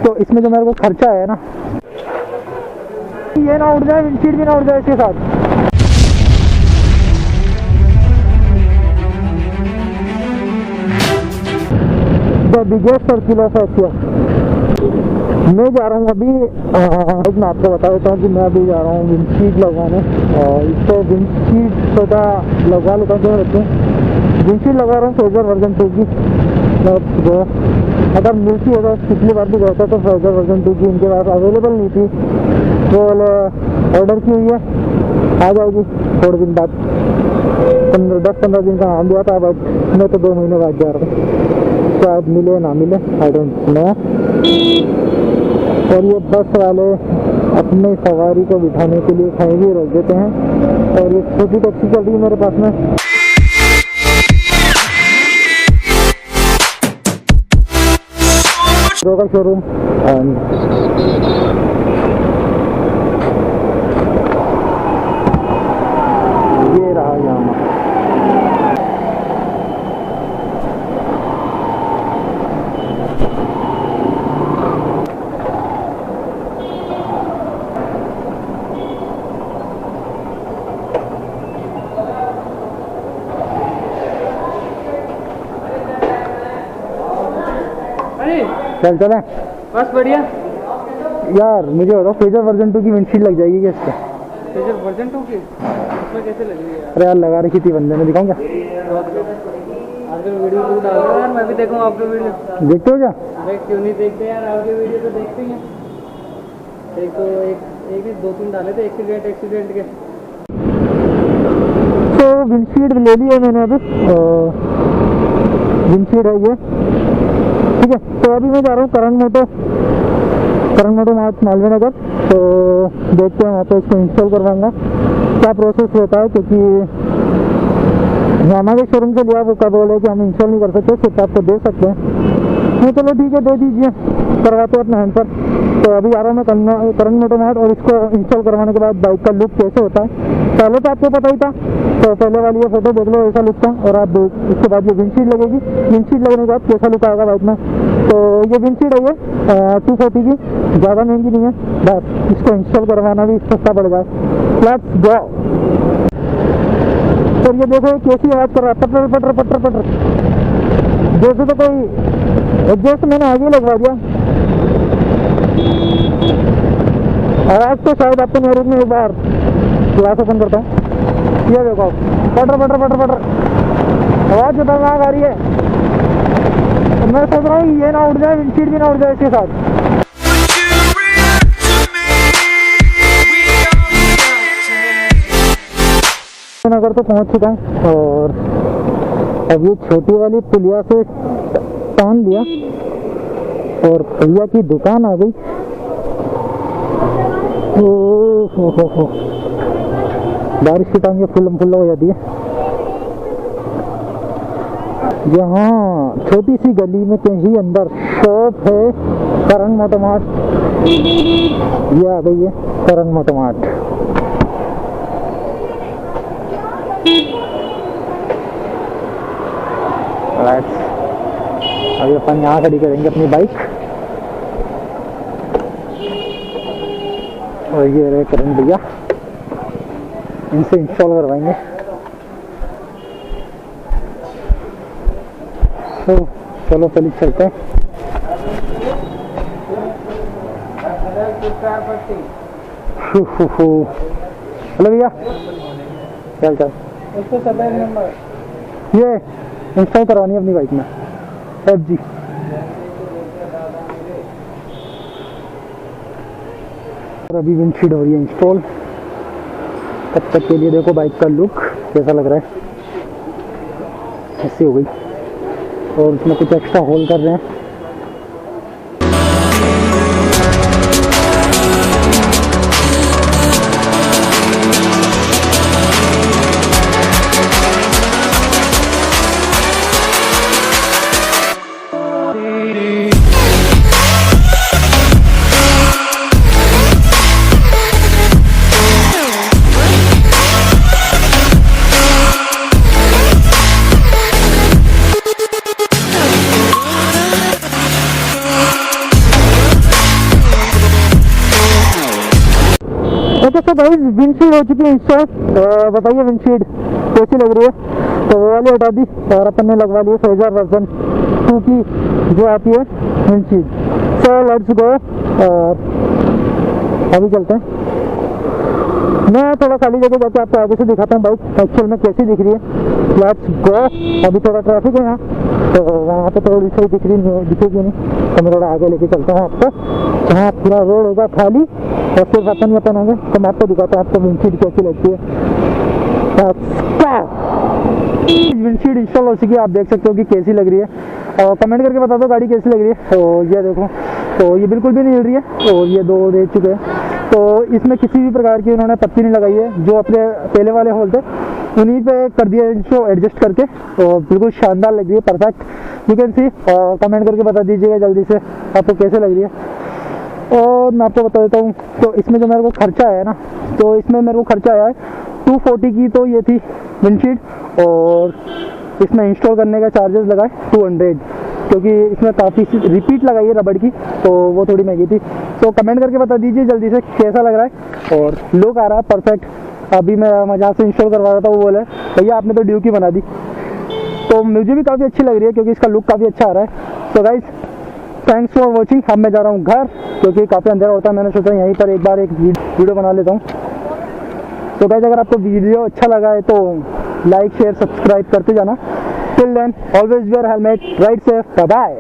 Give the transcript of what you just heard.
तो इसमें जो मेरे को खर्चा है ना, ये ना उड़ जाए, विंडशील्ड भी ना उड़ जाए इसके साथ। The biggest circle of Asia. मैं जा रहा हूँ अभी, मैं आपको बता देता हूँ कि मैं अभी जा रहा हूँ विंडशील्ड लगवाने। और इसको विंडशील्ड सोचा लगवा लेता हूँ, विंडशील्ड लगा रहा हूँ फेजर वर्जन 2 की। जो अगर मिलती होगा, पिछली बार भी गया था तो फेजर वर्जन 2 की इनके पास अवेलेबल नहीं थी, तो ऑर्डर की हुई है, आ जाएगी थोड़े दिन बाद। 10-15 दिन का नाम दिया था, बट मैं तो 2 महीने बाद जा रहा हूँ, शायद मिले ना मिले, आई डोंट नो। और ये बस वाले अपने सवारी को बिठाने के लिए कहीं भी रोक देते हैं। और ये छोटी टैक्सी चल रही है मेरे पास में। का शोरूम ये रहा यामा। चल चले बस बढ़िया। यार मुझे बताओ, फेजर वर्जन 2 की विंडशील्ड लग जाएगी क्या इससे? फेजर वर्जन 2 की इसमें कैसे लगेगी यार? अरे यार लगा रखी थी बंदे ने, दिखाऊं क्या? आपके वीडियो को डाल दो यार, मैं भी देखूं आपके वीडियो। देखते हो क्या? देख क्यों नहीं देखते यार, आपके वीडियो तो देखते ही हैं। एक तो एक नहीं 2-3 डाले थे एक्सीडेंट के। तो विंडशील्ड ले ली है मैंने अभी, विंडशील्ड है ये, ठीक है। तो अभी मैं जा रहा हूँ करण मोटो मालवे नगर। तो देखते हैं वहाँ पे इसको इंस्टॉल करवाऊँगा, क्या प्रोसेस होता है, क्योंकि हमारे शोरूम से लिया वो कब बोले कि हम इंस्टॉल नहीं कर सकते, सिर्फ आपको दे सकते हैं। नहीं चलो ठीक है, दे दीजिए, करवाते हैं अपने हैंड पर। तो अभी आ रहा हूँ मैं करण मोटो मार्ट, और इसको इंस्टॉल करवाने के बाद बाइक का लुक कैसे होता है पहले तो आपको पता ही था, तो पहले वाली ये फोटो देख लो, ऐसा लुक था। और आप इसके बाद ये विंडशील्ड लगेगी, विंडशील्ड लगने के बाद कैसा लुक आएगा बाइक में। तो ये विंडशील्ड है ये 240 की, ज़्यादा महंगी नहीं है, बस इसको इंस्टॉल करवाना भी सस्ता पड़ जाए। Let's go. तो ये देखो कैसी आवाज़ कर रहा है, पटर पटर पटर पटर, जैसे तो कोई एडजस्ट मैंने आगे लगवा दिया। आवाज़ तो शायद आपको मेरे में एक बार ग्लास ओपन करता हूँ, ये देखो पटर पटर पटर पटर आवाज़ खतरनाक आ रही है। तो मैं सोच रहा हूँ ये ना उड़ जाए, विंडशील्ड भी ना उड़ जाए इसके साथ। नगर तो पहुँच चुका है, और अब ये छोटी वाली पुलिया से टान लिया और भैया की दुकान आ गई। हो बारिश के टाइम ये फुल्ला हो जाती है। यहाँ छोटी सी गली में कहीं अंदर शॉप है करण मोटो मार्ट, ये आ गई है करण मोटो मार्ट। अभी अपन यहाँ खड़ी करेंगे अपनी बाइक, और ये रहे करण भैया, इनसे इंस्टॉल करवाएंगे। तो चलो चलिए चलते हैं। हेलो भैया, चल ये इंस्टॉल करवानी है अपनी बाइक में FG। और अभी विंडशील्ड हो रही है इंस्टॉल। तब तक के लिए देखो बाइक का लुक कैसा लग रहा है, ऐसी हो गई। और इसमें कुछ एक्स्ट्रा होल कर रहे हैं। ओके सो गाइस विंडशील्ड हो चुकी है इंस्टॉल। बताइए विंडशील्ड कैसी लग रही है। तो वो वाली हटा दी और अपन ने लगवा ली Fzs वर्जन 2 की जो आती है विंडशील्ड। सो लेट्स गो और अभी चलते हैं। मैं थोड़ा खाली जगह जाके आपको आगे से दिखाता हूँ बाइक एक्चुअल में कैसी दिख रही है। Let's go. अभी थोड़ा ट्रैफिक है यहाँ तो वहाँ पे थोड़ी सही दिखेगी नहीं, तो मैं थोड़ा आगे लेके चलता हूँ आपको जहाँ पूरा रोड होगा खाली और सिर्फ अपन होंगे। तो मैं आपको दिखाता हूँ आपको विंडशील्ड कैसी लगती है। विंडशील्ड इंस्टॉल हो चुकी है, आप देख सकते हो कि कैसी लग रही है और कमेंट करके बता दो गाड़ी कैसी लग रही है। तो ये देखो, तो ये बिल्कुल भी नहीं हिल रही है और ये 2 दे चुके हैं। तो इसमें किसी भी प्रकार की उन्होंने पत्ती नहीं लगाई है, जो अपने पहले वाले होल थे उन्हीं पे कर दिया इनको एडजस्ट करके। और बिल्कुल शानदार लग रही है, परफेक्ट यू कैन सी। और कमेंट करके बता दीजिएगा जल्दी से आपको कैसे लग रही है। और मैं आपको बता देता हूँ तो इसमें जो मेरे को खर्चा आया ना, तो इसमें मेरे को खर्चा आया है 240 की। तो ये थी विंडशील्ड और इसमें इंस्टॉल करने का चार्जेस लगाए 200, क्योंकि इसमें काफ़ी रिपीट लगाई है रबड़ की, तो वो थोड़ी महंगी थी। तो कमेंट करके बता दीजिए जल्दी से कैसा लग रहा है और लुक आ रहा है परफेक्ट। अभी मैं जहाँ से इंस्टॉल करवा रहा था वो बोले भैया आपने तो ड्यू की बना दी, तो मुझे भी काफ़ी अच्छी लग रही है क्योंकि इसका लुक काफ़ी अच्छा आ रहा है। तो गाइस थैंक्स फॉर वॉचिंग। अब मैं जा रहा हूँ घर क्योंकि काफ़ी अंधेरा होता है। मैंने सोचा यहीं पर एक बार एक वीडियो बना लेता हूँ। तो गाइस अगर आपको वीडियो अच्छा लगा है तो लाइक शेयर सब्सक्राइब करते जाना। Till then always wear helmet, ride safe, bye bye.